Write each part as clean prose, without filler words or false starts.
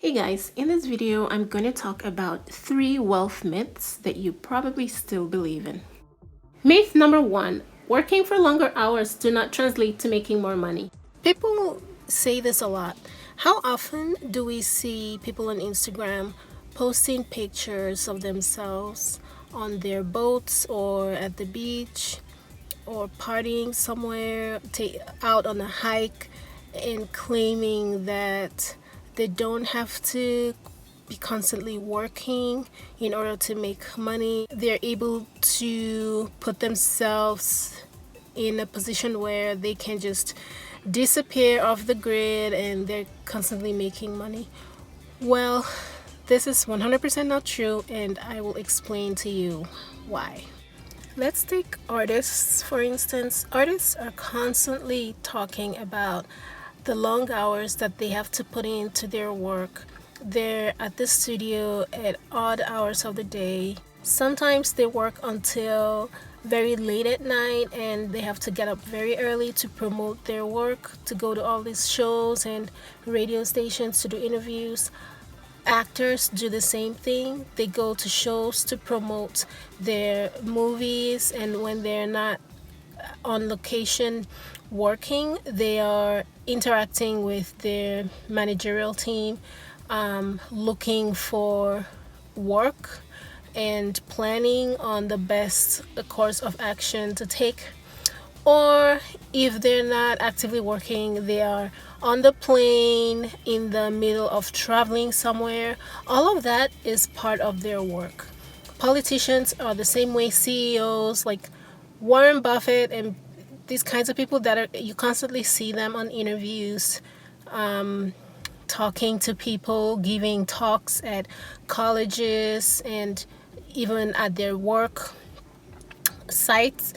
Hey guys, in this video I'm going to talk about 3 wealth myths that you probably still believe in. Myth number 1, working for longer hours do not translate to making more money. People say this a lot. How often do we see people on Instagram posting pictures of themselves on their boats or at the beach or partying somewhere, out on a hike, and claiming that they don't have to be constantly working in order to make money? They're able to put themselves in a position where they can just disappear off the grid and they're constantly making money. Well, this is 100% not true, and I will explain to you why. Let's take artists for instance. Artists are constantly talking about the long hours that they have to put into their work. They're at the studio at odd hours of the day. Sometimes they work until very late at night and they have to get up very early to promote their work, to go to all these shows and radio stations to do interviews. Actors do the same thing. They go to shows to promote their movies, and when they're not on location working, they are interacting with their managerial team, looking for work and planning on the best course of action to take. Or if they're not actively working, they are on the plane in the middle of traveling somewhere. All of that is part of their work. Politicians are the same way. CEOs like Warren Buffett and these kinds of people that are, you constantly see them on interviews, talking to people, giving talks at colleges and even at their work sites.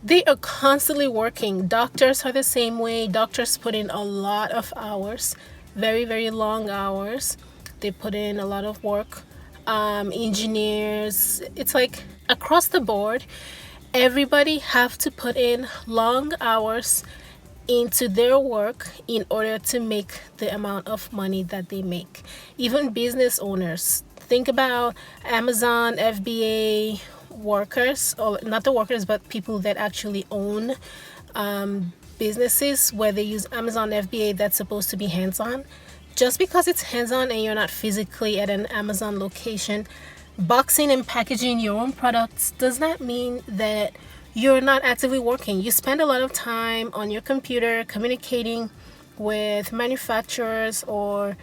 They are constantly working. Doctors are the same way. Doctors put in a lot of hours, very, very long hours. They put in a lot of work. Engineers, it's like across the board, everybody have to put in long hours into their work in order to make the amount of money that they make. Even business owners, think about Amazon FBA workers, or not the workers but people that actually own businesses where they use Amazon FBA that's supposed to be hands-on. Just because it's hands-on and you're not physically at an Amazon location boxing and packaging your own products does not mean that you're not actively working. You spend a lot of time on your computer communicating with manufacturers or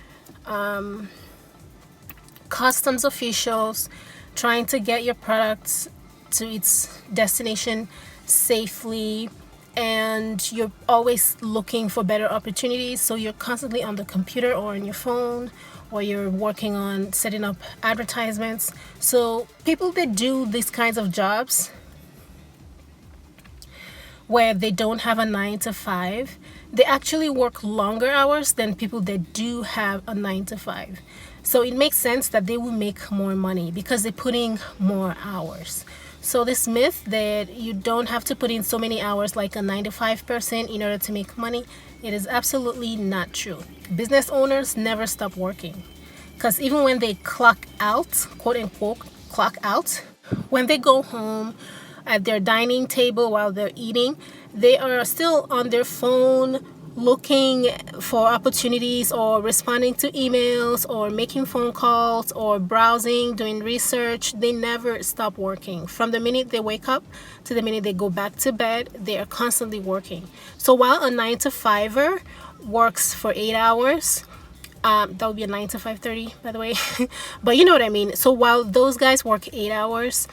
customs officials, trying to get your products to its destination safely, and you're always looking for better opportunities. So you're constantly on the computer or on your phone, or you're working on setting up advertisements. So people that do these kinds of jobs where they don't have a 9 to 5, they actually work longer hours than people that do have a 9 to 5. So it makes sense that they will make more money because they're putting more hours. So this myth that you don't have to put in so many hours like a 9 to 5 person in order to make money, it is absolutely not true. Business owners never stop working, because even when they clock out, quote unquote clock out, when they go home at their dining table while they're eating, they are still on their phone looking for opportunities or responding to emails or making phone calls or browsing, doing research. They never stop working. From the minute they wake up to the minute they go back to bed, they are constantly working. So while a 9 to 5er works for 8 hours, that would be a 9 to 5:30, by the way. But you know what I mean. So while those guys work 8 hours,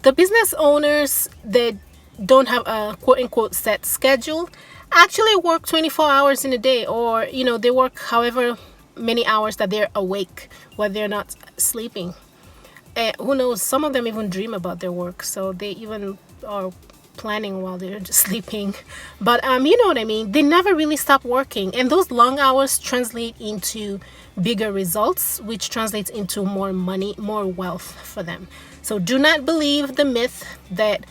the business owners that don't have a quote unquote set schedule actually work 24 hours in a day, or they work however many hours that they're awake when they're not sleeping. Who knows, some of them even dream about their work, so they even are planning while they're just sleeping. But you know what I mean, they never really stop working, and those long hours translate into bigger results, which translates into more money, more wealth for them. So do not believe the myth that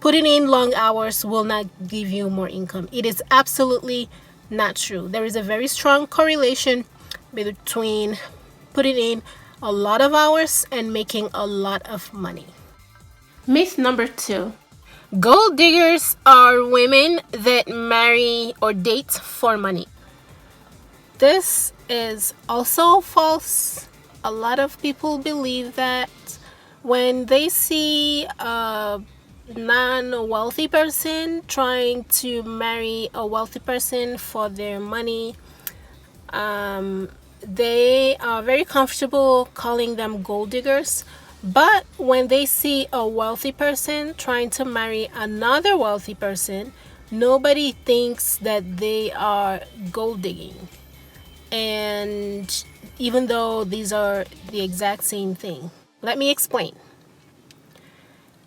putting in long hours will not give you more income. It is absolutely not true. There is a very strong correlation between putting in a lot of hours and making a lot of money. Myth number 2. Gold diggers are women that marry or date for money. This is also false. A lot of people believe that when they see a non-wealthy person trying to marry a wealthy person for their money, they are very comfortable calling them gold diggers. But when they see a wealthy person trying to marry another wealthy person, nobody thinks that they are gold digging. And even though these are the exact same thing, let me explain.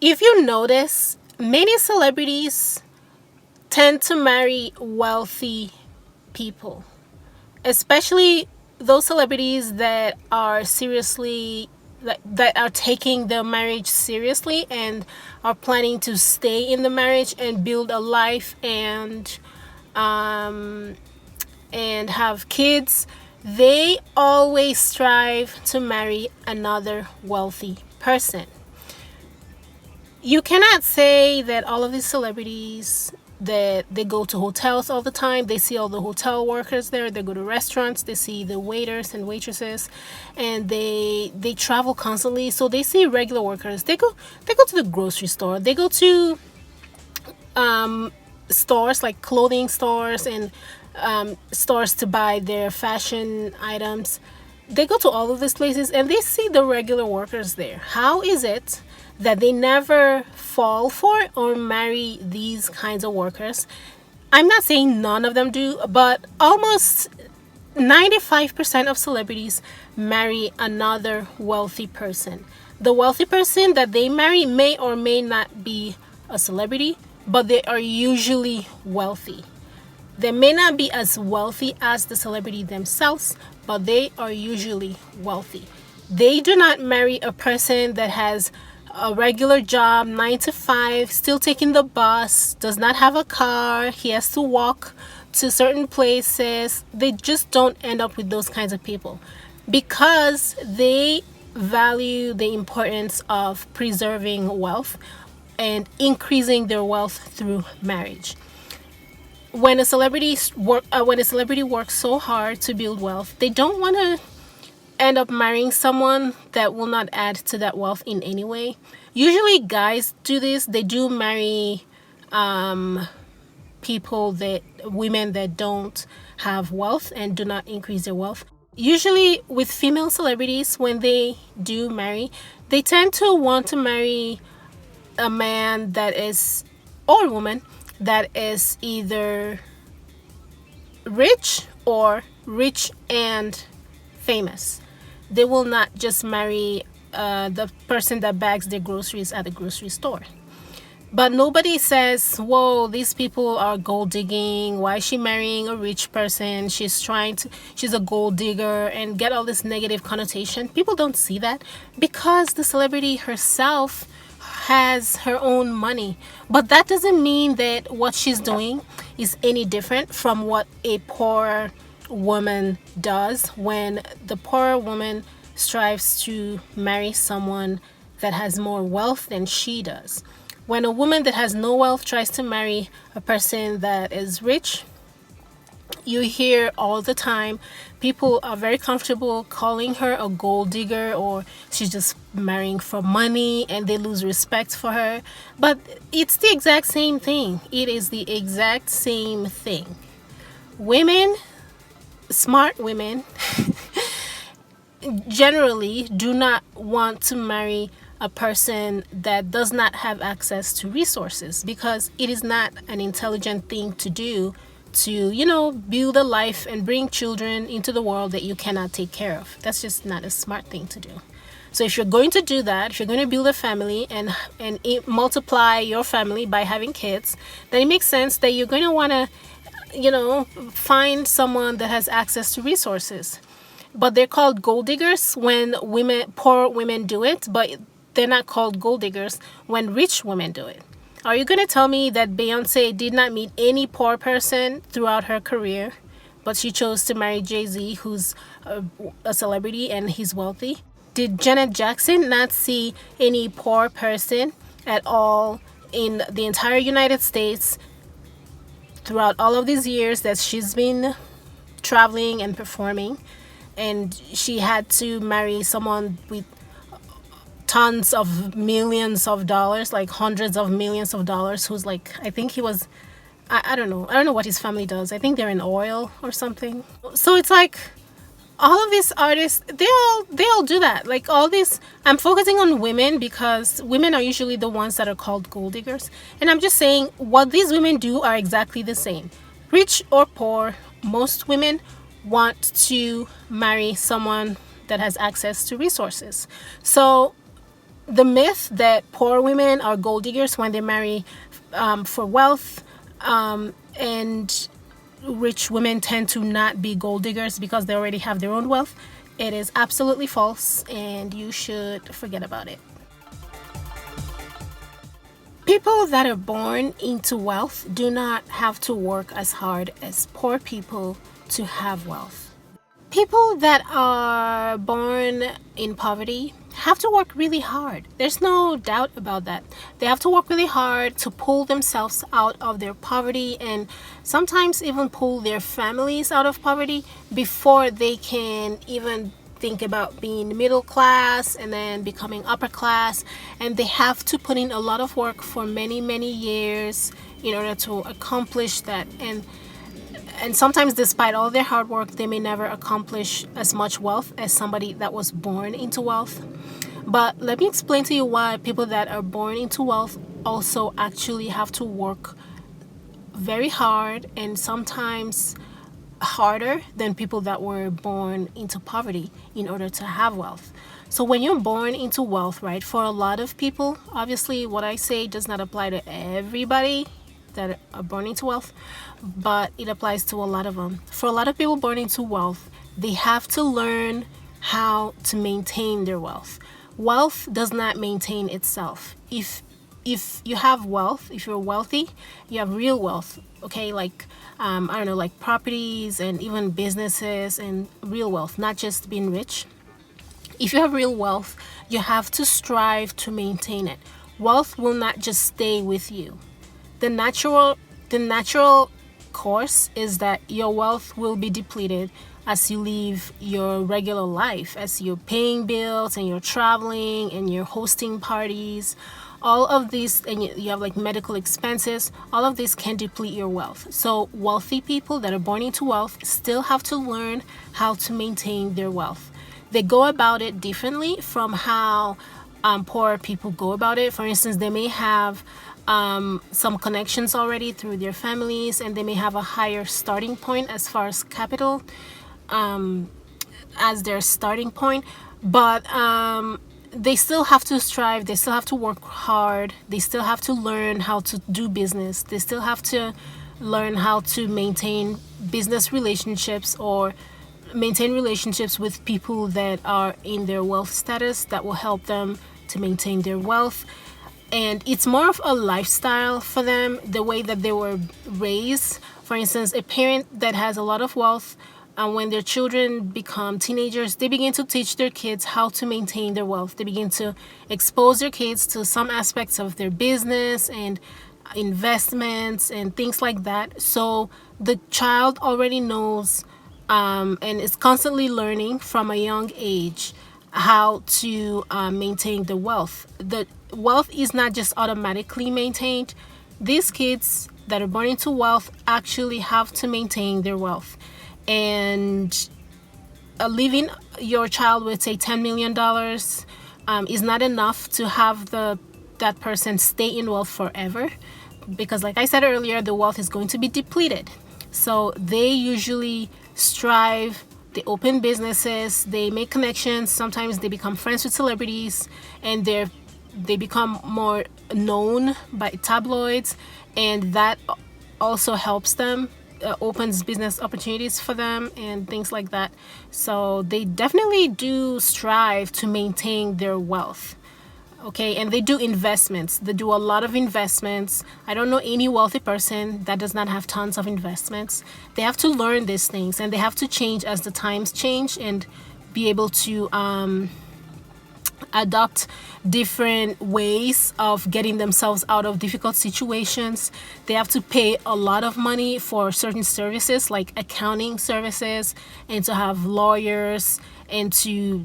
If you notice, many celebrities tend to marry wealthy people, especially those celebrities that are that are taking their marriage seriously and are planning to stay in the marriage and build a life and have kids. They always strive to marry another wealthy person. You cannot say that all of these celebrities that they go to hotels all the time, they see all the hotel workers there, they go to restaurants, they see the waiters and waitresses, and they travel constantly, so they see regular workers. They go to the grocery store, they go to stores like clothing stores and stores to buy their fashion items. They go to all of these places and they see the regular workers there. How is it that they never fall for or marry these kinds of workers? I'm not saying none of them do, but almost 95% of celebrities marry another wealthy person. The wealthy person that they marry may or may not be a celebrity, but they are usually wealthy. They may not be as wealthy as the celebrity themselves, but they are usually wealthy. They do not marry a person that has a regular job, 9 to 5, still taking the bus, does not have a car, he has to walk to certain places. They just don't end up with those kinds of people because they value the importance of preserving wealth and increasing their wealth through marriage. When a celebrity works so hard to build wealth, they don't want to end up marrying someone that will not add to that wealth in any way. Usually guys do this. They do marry women that don't have wealth and do not increase their wealth. Usually with female celebrities, when they do marry, they tend to want to marry a man that is, or a woman that is either rich or rich and famous. They will not just marry the person that bags their groceries at the grocery store. But nobody says, whoa, these people are gold digging. Why is she marrying a rich person? She's a gold digger, and get all this negative connotation. People don't see that because the celebrity herself has her own money. But that doesn't mean that what she's doing is any different from what a poor woman does when the poor woman strives to marry someone that has more wealth than she does. When a woman that has no wealth tries to marry a person that is rich, you hear all the time people are very comfortable calling her a gold digger or she's just marrying for money, and they lose respect for her. But it's the exact same thing. It is the exact same thing. Women, smart women, generally do not want to marry a person that does not have access to resources, because it is not an intelligent thing to do to build a life and bring children into the world that you cannot take care of. That's just not a smart thing to do. So if you're going to do that, if you're going to build a family and multiply your family by having kids, then it makes sense that you're going to want to find someone that has access to resources. But they're called gold diggers when poor women do it, but they're not called gold diggers when rich women do it. Are you going to tell me that Beyonce did not meet any poor person throughout her career? but she chose to marry Jay-Z, who's a celebrity and he's wealthy? Did Janet Jackson not see any poor person at all in the entire United States throughout all of these years that she's been traveling and performing? And she had to marry someone with tons of millions of dollars, like hundreds of millions of dollars, who's like, I think he was, I don't know. I don't know what his family does. I think they're in oil or something. So it's like all of these artists, they all do that. Like all these, I'm focusing on women because women are usually the ones that are called gold diggers. And I'm just saying what these women do are exactly the same. Rich or poor, most women want to marry someone that has access to resources. So the myth that poor women are gold diggers when they marry for wealth, and rich women tend to not be gold diggers because they already have their own wealth, it is absolutely false, and you should forget about it. People that are born into wealth do not have to work as hard as poor people to have wealth. People that are born in poverty have to work really hard. There's no doubt about that. They have to work really hard to pull themselves out of their poverty and sometimes even pull their families out of poverty before they can even think about being middle class and then becoming upper class. And they have to put in a lot of work for many, many years in order to accomplish that. And sometimes despite all their hard work, they may never accomplish as much wealth as somebody that was born into wealth. But let me explain to you why people that are born into wealth also actually have to work very hard, and sometimes harder than people that were born into poverty in order to have wealth. So when you're born into wealth, right, for a lot of people, obviously what I say does not apply to everybody that are born into wealth, but it applies to a lot of them. For a lot of people born into wealth, they have to learn how to maintain their wealth. Wealth does not maintain itself. If you have wealth, if you're wealthy, you have real wealth, okay, like I don't know, like properties and even businesses and real wealth, not just being rich. If you have real wealth, you have to strive to maintain it. Wealth will not just stay with you. The natural course is that your wealth will be depleted as you live your regular life, as you're paying bills and you're traveling and you're hosting parties. All of these, and you have like medical expenses, all of this can deplete your wealth. So wealthy people that are born into wealth still have to learn how to maintain their wealth. They go about it differently from how poor people go about it. For instance, they may have some connections already through their families, and they may have a higher starting point as far as capital as their starting point, but they still have to strive, they still have to work hard, they still have to learn how to do business, they still have to learn how to maintain business relationships or maintain relationships with people that are in their wealth status that will help them to maintain their wealth. And it's more of a lifestyle for them, the way that they were raised. For instance, a parent that has a lot of wealth, and when their children become teenagers, they begin to teach their kids how to maintain their wealth. They begin to expose their kids to some aspects of their business and investments and things like that. So the child already knows and is constantly learning from a young age how to maintain the wealth. The wealth is not just automatically maintained. These kids that are born into wealth actually have to maintain their wealth. And leaving your child with say $10 million is not enough to have that person stay in wealth forever, because like I said earlier, the wealth is going to be depleted. So they usually strive, they open businesses, they make connections, sometimes they become friends with celebrities, and they become more known by tabloids, and that also helps them, opens business opportunities for them and things like that. So they definitely do strive to maintain their wealth. Okay, and they do investments. They do a lot of investments. I don't know any wealthy person that does not have tons of investments. They have to learn these things, and they have to change as the times change, and be able to adopt different ways of getting themselves out of difficult situations. They have to pay a lot of money for certain services like accounting services, and to have lawyers, and to,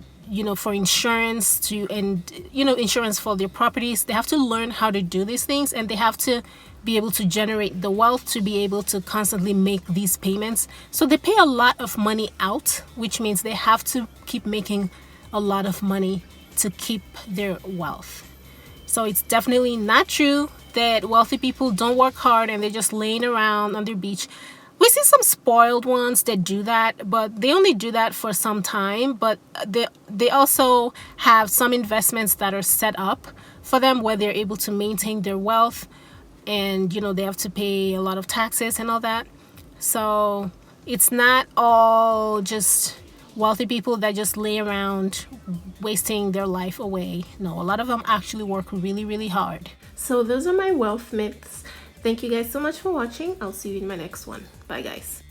for insurance, to, and insurance for their properties. They have to learn how to do these things, and they have to be able to generate the wealth to be able to constantly make these payments. So they pay a lot of money out, which means they have to keep making a lot of money to keep their wealth. So it's definitely not true that wealthy people don't work hard and they're just laying around on their beach. We see some spoiled ones that do that, but they only do that for some time. But they also have some investments that are set up for them where they're able to maintain their wealth, and they have to pay a lot of taxes and all that. So it's not all just wealthy people that just lay around wasting their life away. No, a lot of them actually work really, really hard. So those are my wealth myths. Thank you guys so much for watching. I'll see you in my next one. Bye, guys.